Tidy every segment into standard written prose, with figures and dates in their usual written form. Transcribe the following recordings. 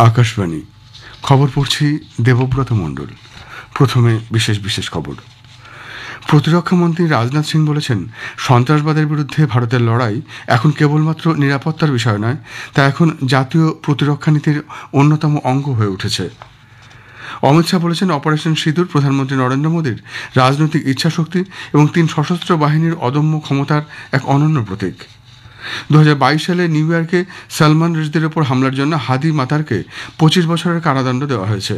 আকাশবাণী খবর পড়ছি দেবব্রত মণ্ডল। প্রথমে বিশেষ খবর। প্রতিরক্ষামন্ত্রী রাজনাথ সিং বলেছেন, সন্ত্রাসবাদের বিরুদ্ধে ভারতের লড়াই এখন কেবলমাত্র নিরাপত্তার বিষয় নয়, তা এখন জাতীয় প্রতিরক্ষা নীতির অন্যতম অঙ্গ হয়ে উঠেছে। অমিত শাহ বলেছেন, অপারেশন সিঁদুর প্রধানমন্ত্রী নরেন্দ্র মোদীর রাজনৈতিক ইচ্ছাশক্তি এবং 3 সশস্ত্র বাহিনীর অদম্য ক্ষমতার এক অনন্য প্রতীক। 2022 সালে নিউ ইয়র্কে সালমান রুশদির ওপর হামলার জন্য হাদি মাতারকে 25 বছরের কারাদণ্ড দেওয়া হয়েছে।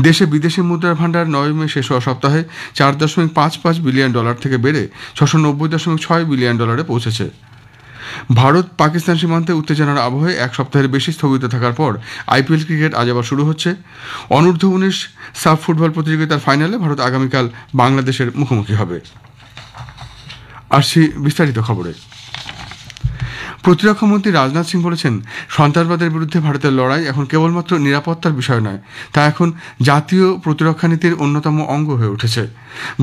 দেশে বিদেশি মুদ্রার ভাণ্ডার 9 মে শেষ হওয়া সপ্তাহে $4.55 বিলিয়ন থেকে বেড়ে $690.6 বিলিয়ন পৌঁছেছে। ভারত পাকিস্তান সীমান্তে উত্তেজনার আবহে এক সপ্তাহের বেশি স্থগিত থাকার পর আইপিএল ক্রিকেট আজ আবার শুরু হচ্ছে। অনূর্ধ্ব-19 সাফ ফুটবল প্রতিযোগিতার ফাইনালে ভারত আগামীকাল বাংলাদেশের মুখোমুখি হবে। আসছি বিস্তারিত খবরে। প্রতিরক্ষামন্ত্রী রাজনাথ সিং বলেছেন, সন্ত্রাসবাদের বিরুদ্ধে ভারতের লড়াই এখন কেবলমাত্র নিরাপত্তার বিষয় নয়, তা এখন জাতীয় প্রতিরক্ষা নীতির অন্যতম অঙ্গ হয়ে উঠেছে।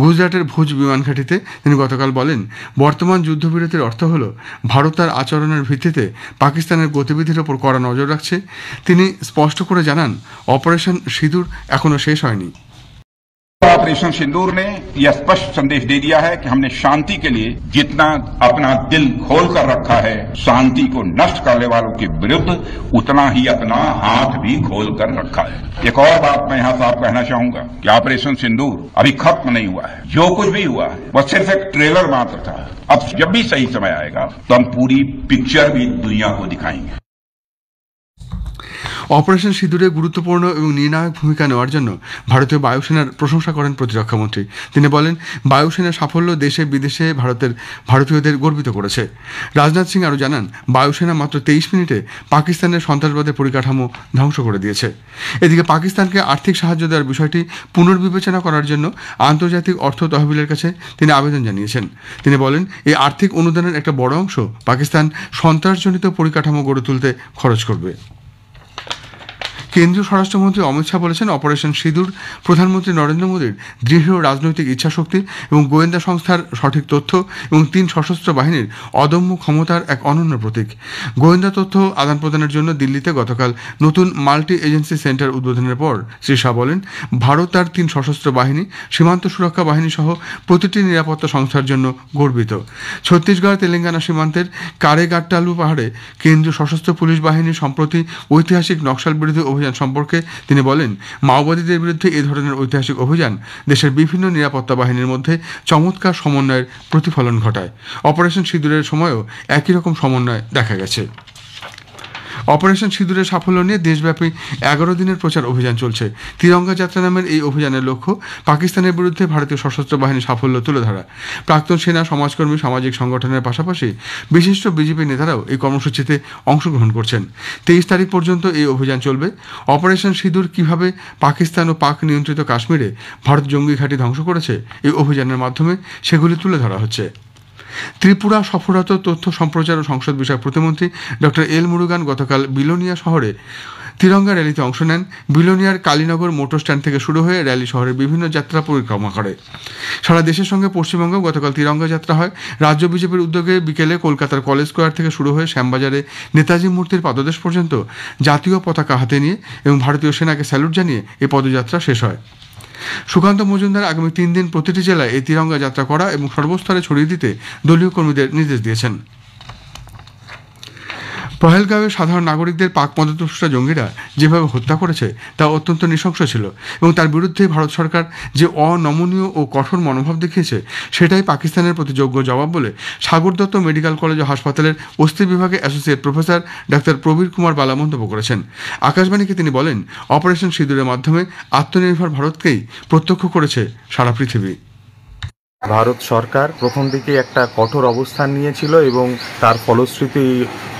গুজরাটের ভুজ বিমান ঘাঁটিতে তিনি গতকাল বলেন, বর্তমান যুদ্ধবিরতির অর্থ হল ভারত তার আচরণের ভিত্তিতে পাকিস্তানের গতিবিধির ওপর কড়া নজর রাখছে। তিনি স্পষ্ট করে জানান, অপারেশন সিঁদুর এখনও শেষ হয়নি। ऑपरेशन सिंदूर ने यह स्पष्ट संदेश दे दिया है कि हमने शांति के लिए जितना अपना दिल खोल कर रखा है, शांति को नष्ट करने वालों के विरुद्ध उतना ही अपना हाथ भी खोल कर रखा है। एक और बात मैं यहाँ साफ कहना चाहूंगा कि ऑपरेशन सिंदूर अभी खत्म नहीं हुआ है। जो कुछ भी हुआ है वह सिर्फ एक ट्रेलर मात्र था। अब जब भी सही समय आएगा तो हम पूरी पिक्चर भी दुनिया को दिखाएंगे। অপারেশন সিঁদুরে গুরুত্বপূর্ণ এবং নির্ণায়ক ভূমিকা নেওয়ার জন্য ভারতীয় বায়ুসেনার প্রশংসা করেন প্রতিরক্ষামন্ত্রী। তিনি বলেন, বায়ুসেনার সাফল্য দেশে বিদেশে ভারতীয়দের গর্বিত করেছে। রাজনাথ সিং আরও জানান, বায়ুসেনা মাত্র 23 মিনিটে পাকিস্তানের সন্ত্রাসবাদের পরিকাঠামো ধ্বংস করে দিয়েছে। এদিকে পাকিস্তানকে আর্থিক সাহায্য দেওয়ার বিষয়টি পুনর্বিবেচনা করার জন্য আন্তর্জাতিক অর্থ তহবিলের কাছে তিনি আবেদন জানিয়েছেন। তিনি বলেন, এই আর্থিক অনুদানের একটা বড় অংশ পাকিস্তান সন্ত্রাসজনিত পরিকাঠামো গড়ে তুলতে খরচ করবে। কেন্দ্রীয় স্বরাষ্ট্রমন্ত্রী অমিত শাহ বলেছেন, অপারেশন সিঁদুর প্রধানমন্ত্রী নরেন্দ্র মোদীর দৃঢ় রাজনৈতিক ইচ্ছাশক্তি এবং গোয়েন্দা সংস্থার সঠিক তথ্য এবং 3 সশস্ত্র বাহিনীর অদম্য ক্ষমতার এক অনন্য প্রতীক। গোয়েন্দা তথ্য আদান প্রদানের জন্য দিল্লিতে গতকাল নতুন মাল্টি এজেন্সি সেন্টার উদ্বোধনের পর শ্রী শাহ বলেন, ভারত তার 3 সশস্ত্র বাহিনী, সীমান্ত সুরক্ষা বাহিনী সহ প্রতিটি নিরাপত্তা সংস্থার জন্য গর্বিত। ছত্তিশগড় তেলেঙ্গানা সীমান্তের কারেগাট্টালু পাহাড়ে কেন্দ্রীয় সশস্ত্র পুলিশ বাহিনীর সম্প্রতি ঐতিহাসিক নকশাল বিরোধী অভিযান সম্পর্কে তিনি বলেন, মাওবাদীদের বিরুদ্ধে এ ধরনের ঐতিহাসিক অভিযান দেশের বিভিন্ন নিরাপত্তা বাহিনীর মধ্যে চমৎকার সমন্বয়ের প্রতিফলন ঘটায়। অপারেশন সিঁদুরের সময়ও একই রকম সমন্বয় দেখা গেছে। অপারেশন সিঁদুরের সাফল্য নিয়ে দেশব্যাপী 11 দিনের প্রচার অভিযান চলছে। তিরঙ্গা যাত্রা নামের এই অভিযানের লক্ষ্য পাকিস্তানের বিরুদ্ধে ভারতীয় সশস্ত্র বাহিনীর সাফল্য তুলে ধরা। প্রাক্তন সেনা, সমাজকর্মী, সামাজিক সংগঠনের পাশাপাশি বিশিষ্ট বিজেপি নেতারাও এই কর্মসূচিতে অংশগ্রহণ করছেন। 23 তারিখ পর্যন্ত এই অভিযান চলবে। অপারেশন সিঁদুর কিভাবে পাকিস্তান ও পাক নিয়ন্ত্রিত কাশ্মীরে ভারত জঙ্গি ঘাঁটি ধ্বংস করেছে, এই অভিযানের মাধ্যমে সেগুলি তুলে ধরা হচ্ছে। ত্রিপুরা সফররত তথ্য সম্প্রচার ও সংসদ বিষয়ক প্রতিমন্ত্রী ডক্টর এল মুরুগান গতকাল বিলোনিয়া শহরে তিরঙ্গা র্যালিতে অংশ নেন। বিলোনিয়ার কালীনগর মোটর স্ট্যান্ড থেকে শুরু হয়ে র্যালি শহরের বিভিন্ন যাত্রা পরিক্রমা করে। সারা দেশের সঙ্গে পশ্চিমবঙ্গেও গতকাল তিরঙ্গা যাত্রা হয়। রাজ্য বিজেপির উদ্যোগে বিকেলে কলকাতার কলেজ স্কোয়ার থেকে শুরু হয়ে শ্যামবাজারে নেতাজি মূর্তির পাদদেশ পর্যন্ত জাতীয় পতাকা হাতে নিয়ে এবং ভারতীয় সেনাকে স্যালুট জানিয়ে এই পদযাত্রা শেষ হয়। সুকান্ত মজুমদার আগামী 3 দিন প্রতিটি জেলায় এই তিরঙ্গা যাত্রা করা এবং সর্বস্তরে ছড়িয়ে দিতে দলীয় কর্মীদের নির্দেশ দিয়েছেন। পহেলগাঁওয়ে সাধারণ নাগরিকদের পাক মদতপুষ্ট জঙ্গিরা যেভাবে হত্যা করেছে তা অত্যন্ত নৃশংস ছিল এবং তার বিরুদ্ধে ভারত সরকার যে অনমনীয় ও কঠোর মনোভাব দেখিয়েছে সেটাই পাকিস্তানের প্রতি যোগ্য জবাব বলে সাগর দত্ত মেডিকেল কলেজ ও হাসপাতালের অস্থি বিভাগে associate professor doctor Prabir Kumar বালা মন্তব্য করেছেন। আকাশবাণীকে তিনি বলেন, অপারেশন সিঁদুরের মাধ্যমে আত্মনির্ভর ভারতকেই প্রত্যক্ষ করেছে সারা পৃথিবী। ভারত সরকার প্রথম দিকে একটা কঠোর অবস্থান নিয়েছিল এবং তার ফলশ্রুতি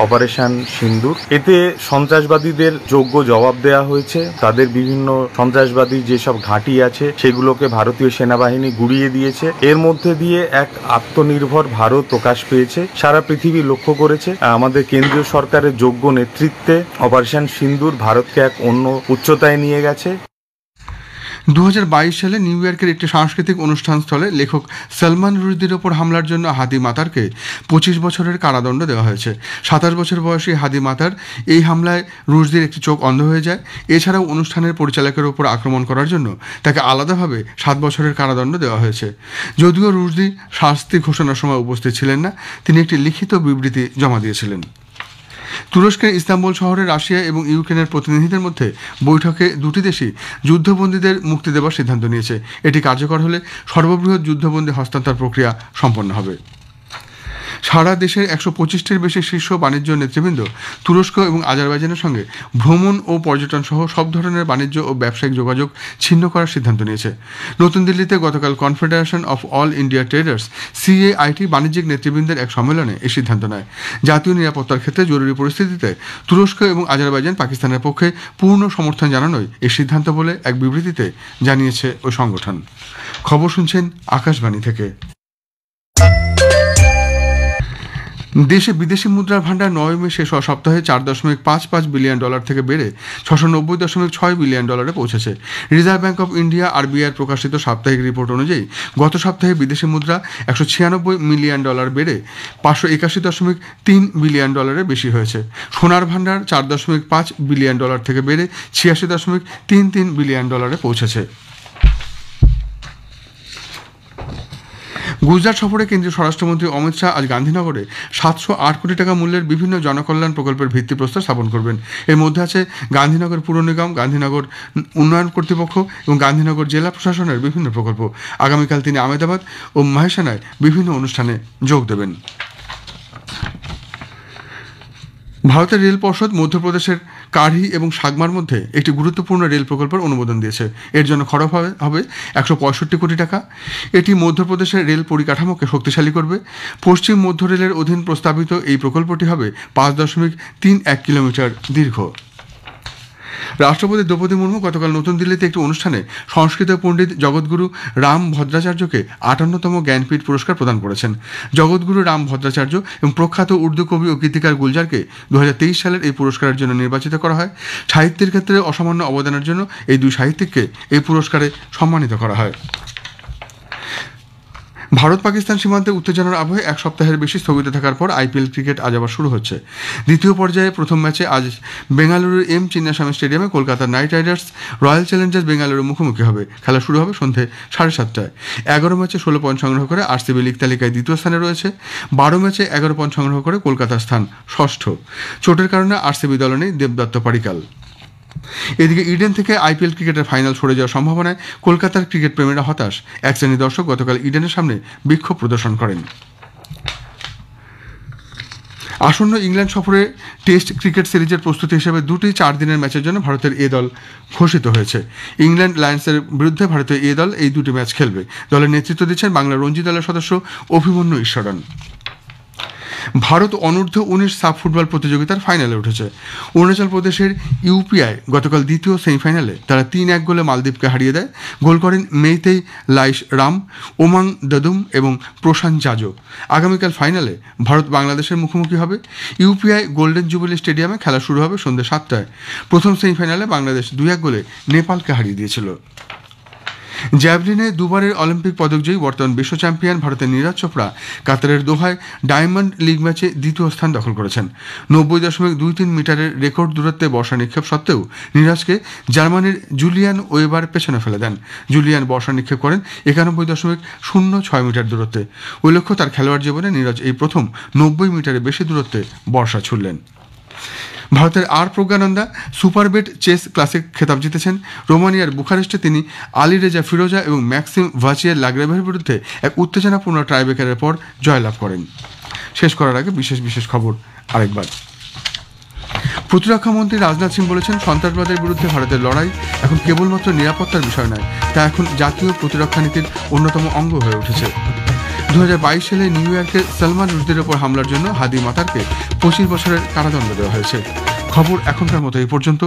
অপারেশন সিন্দুর, এতে সন্ত্রাসবাদীদের যোগ্য জবাব দেওয়া হয়েছে। তাদের বিভিন্ন সন্ত্রাসবাদী যেসব ঘাঁটি আছে সেগুলোকে ভারতীয় সেনাবাহিনী গুড়িয়ে দিয়েছে। এর মধ্যে দিয়ে এক আত্মনির্ভর ভারত প্রকাশ পেয়েছে। সারা পৃথিবী লক্ষ্য করেছে আমাদের কেন্দ্রীয় সরকারের যোগ্য নেতৃত্বে অপারেশন সিন্দুর ভারতকে এক অন্য উচ্চতায় নিয়ে গেছে। 2022 সালে নিউ ইয়র্কের একটি সাংস্কৃতিক অনুষ্ঠান স্থলে লেখক সলমান রুশদির ওপর হামলার জন্য হাদি মাতারকে 25 বছরের কারাদণ্ড দেওয়া হয়েছে। 27 বছর বয়সী হাদি মাতার এই হামলায় রুশদির একটি চোখ অন্ধ হয়ে যায়। এছাড়াও অনুষ্ঠানের পরিচালকের ওপর আক্রমণ করার জন্য তাকে আলাদাভাবে 7 বছরের কারাদণ্ড দেওয়া হয়েছে। যদিও রুশদি শাস্তি ঘোষণার সময় উপস্থিত ছিলেন না, তিনি একটি লিখিত বিবৃতি জমা দিয়েছিলেন। তুরস্কের ইস্তাম্বুল শহরে রাশিয়া এবং ইউক্রেনের প্রতিনিধিদের মধ্যে বৈঠকে দুটি দেশই যুদ্ধবন্দীদের মুক্তি দেওয়ার সিদ্ধান্ত নিয়েছে। এটি কার্যকর হলে সর্ববৃহৎ যুদ্ধবন্দী হস্তান্তর প্রক্রিয়া সম্পন্ন হবে। সারা দেশের 125টির বেশি শীর্ষ বাণিজ্য নেতৃবৃন্দ তুরস্ক এবং আজারবাইজানের সঙ্গে ভ্রমণ ও পর্যটন সহ সব ধরনের বাণিজ্য ও ব্যবসায়িক যোগাযোগ ছিন্ন করার সিদ্ধান্ত নিয়েছে। নতুন দিল্লিতে গতকাল confederation of all India traders CAIT বাণিজ্যিক নেতৃবৃন্দের এক সম্মেলনে এই সিদ্ধান্ত নেয়। জাতীয় নিরাপত্তার ক্ষেত্রে জরুরি পরিস্থিতিতে তুরস্ক এবং আজারবাইজান পাকিস্তানের পক্ষে পূর্ণ সমর্থন জানানোই এই সিদ্ধান্ত বলে এক বিবৃতিতে জানিয়েছে ওই সংগঠন। খবর শুনছেন আকাশবাণী থেকে। দেশে বিদেশি মুদ্রার ভান্ডার 9 মে শেষ হওয়া সপ্তাহে $4.55 বিলিয়ন থেকে বেড়ে $690.6 বিলিয়ন পৌঁছেছে। Reserve bank of India RBI প্রকাশিত সাপ্তাহিক রিপোর্ট অনুযায়ী গত সপ্তাহে বিদেশি মুদ্রা $196 মিলিয়ন বেড়ে $581.3 বিলিয়ন বেশি হয়েছে। সোনার ভান্ডার $4.5 বিলিয়ন থেকে বেড়ে $86.33 বিলিয়ন পৌঁছেছে। গুজরাট সফরে কেন্দ্রীয় স্বরাষ্ট্রমন্ত্রী অমিত শাহ আজ গান্ধীনগরে 708 কোটি টাকা মূল্যের বিভিন্ন জনকল্যাণ প্রকল্পের ভিত্তিপ্রস্তর স্থাপন করবেন। এর মধ্যে আছে গান্ধীনগর পুর নিগম, গান্ধীনগর উন্নয়ন কর্তৃপক্ষ এবং গান্ধীনগর জেলা প্রশাসনের বিভিন্ন প্রকল্প। আগামীকাল তিনি আহমেদাবাদ ও মহেশানায় বিভিন্ন অনুষ্ঠানে যোগ দেবেন। ভারতের রেল পর্ষদ মধ্যপ্রদেশের কাঢ়ি এবং সাগমার মধ্যে একটি গুরুত্বপূর্ণ রেল প্রকল্পের অনুমোদন দিয়েছে। এর জন্য খরচ হবে 165 কোটি টাকা। এটি মধ্যপ্রদেশের রেল পরিকাঠামোকে শক্তিশালী করবে। পশ্চিম মধ্য রেলের অধীন প্রস্তাবিত এই প্রকল্পটি হবে 5.31 কিলোমিটার দীর্ঘ। রাষ্ট্রপতি দ্রৌপদী মুর্মু গতকাল নতুন দিল্লিতে একটি অনুষ্ঠানে সংস্কৃত পণ্ডিত জগৎগুরু রাম ভদ্রাচার্যকে 58তম জ্ঞানপীঠ পুরস্কার প্রদান করেছেন। জগৎগুরু রাম ভদ্রাচার্য এবং প্রখ্যাত উর্দু কবি ও গীতিকার গুলজারকে 2023 সালের এই পুরস্কারের জন্য নির্বাচিত করা হয়। সাহিত্যের ক্ষেত্রে অসামান্য অবদানের জন্য এই দুই সাহিত্যিককে এই পুরস্কারে সম্মানিত করা হয়। ভারত পাকিস্তান সীমান্তে উত্তেজনার আবহে এক সপ্তাহের বেশি স্থগিত থাকার পর IPL ক্রিকেট আজ আবার শুরু হচ্ছে। দ্বিতীয় পর্যায়ে প্রথম ম্যাচে আজ বেঙ্গালুরুর চিন্নাস্বামী স্টেডিয়ামে কলকাতার night Riders royal Challengers Bengaluru মুখোমুখি হবে। খেলা শুরু হবে সন্ধে 7:30টায়। 11 ম্যাচে 16 পয়েন্ট সংগ্রহ করে RCB লিগ তালিকায় দ্বিতীয় স্থানে রয়েছে। 12 ম্যাচে 11 পয়েন্ট সংগ্রহ করে কলকাতার স্থান ষষ্ঠ। চোটের কারণে RCB দলে নেই দেবদত্ত পাডিক্কাল। এদিকে ইডেন থেকে IPL ক্রিকেটের ফাইনাল সরে যাওয়ার সম্ভাবনায় কলকাতার ক্রিকেট প্রেমীরা হতাশ। এক শ্রেণীর দর্শক গতকাল ইডেনের সামনে বিক্ষোভ প্রদর্শন করেন। আসন্ন ইংল্যান্ড সফরে টেস্ট ক্রিকেট সিরিজের প্রস্তুতি হিসেবে দুটি 4 দিনের ম্যাচের জন্য ভারতের এ দল ঘোষিত হয়েছে। ইংল্যান্ড লায়ন্সের বিরুদ্ধে ভারতীয় এ দল এই দুটি ম্যাচ খেলবে। দলের নেতৃত্ব দিচ্ছেন বাংলা রঞ্জি দলের সদস্য অভিমন্যু ঈশ্বরন। ভারত অনূর্ধ্ব 19 সাব ফুটবল প্রতিযোগিতার ফাইনালে উঠেছে। অরুণাচল প্রদেশের UPI গতকাল দ্বিতীয় সেমিফাইনালে তারা 3-1 গোলে মালদ্বীপকে হারিয়ে দেয়। গোল করেন মেইতেই লাইশ রাম, ওমাং দদুম এবং প্রশান্ত জাজো। আগামীকাল ফাইনালে ভারত বাংলাদেশের মুখোমুখি হবে। UPI গোল্ডেন জুবিলি স্টেডিয়ামে খেলা শুরু হবে সন্ধ্যে 7টায়। প্রথম সেমিফাইনালে বাংলাদেশ 2-1 গোলে নেপালকে হারিয়ে দিয়েছিল। জ্যাভলিনে দুবারের অলিম্পিক পদকজয়ী বর্তমান বিশ্ব চ্যাম্পিয়ন ভারতের নীরজ চোপড়া কাতারের দোহায় ডায়মন্ড লিগ ম্যাচে দ্বিতীয় স্থান দখল করেছেন। 90.23 মিটারের রেকর্ড দূরত্বে বর্ষা নিক্ষেপ সত্ত্বেও নীরজকে জার্মানির জুলিয়ান ওয়েবার পেছনে ফেলে দেন। জুলিয়ান বর্ষা নিক্ষেপ করেন 91.06 মিটার দূরত্বে। উল্লেখ্য, তার খেলোয়াড় জীবনে নীরজ এই প্রথম 90 মিটারের বেশি দূরত্বে বর্ষা ছুড়লেন। ভারতের প্রজ্ঞানন্দা সুপারবেট চেস ক্লাসিক খেতাব জিতেছেন। রোমানিয়ার বুখারেস্টে তিনি আলী রেজা ফিরোজা এবং ম্যাক্সিম ভাচিয়ার লাগরেভের বিরুদ্ধে এক উত্তেজনাপূর্ণ টাইব্রেকারের পর জয়লাভ করেন। শেষ করার আগে বিশেষ খবর আরেকবার। প্রতিরক্ষা মন্ত্রী রাজনাথ সিং বলেছেন, সন্ত্রাসবাদের বিরুদ্ধে ভারতের লড়াই এখন কেবলমাত্র নিরাপত্তার বিষয় নয়, তা এখন জাতীয় প্রতিরক্ষা নীতির অন্যতম অঙ্গ হয়ে উঠেছে। 2022 সালে নিউ ইয়র্কে সলমান রুশদির ওপর হামলার জন্য হাদি মাতারকে 25 বছরের কারাদণ্ড দেওয়া হয়েছে। খবর এখনকার মতো এই পর্যন্ত।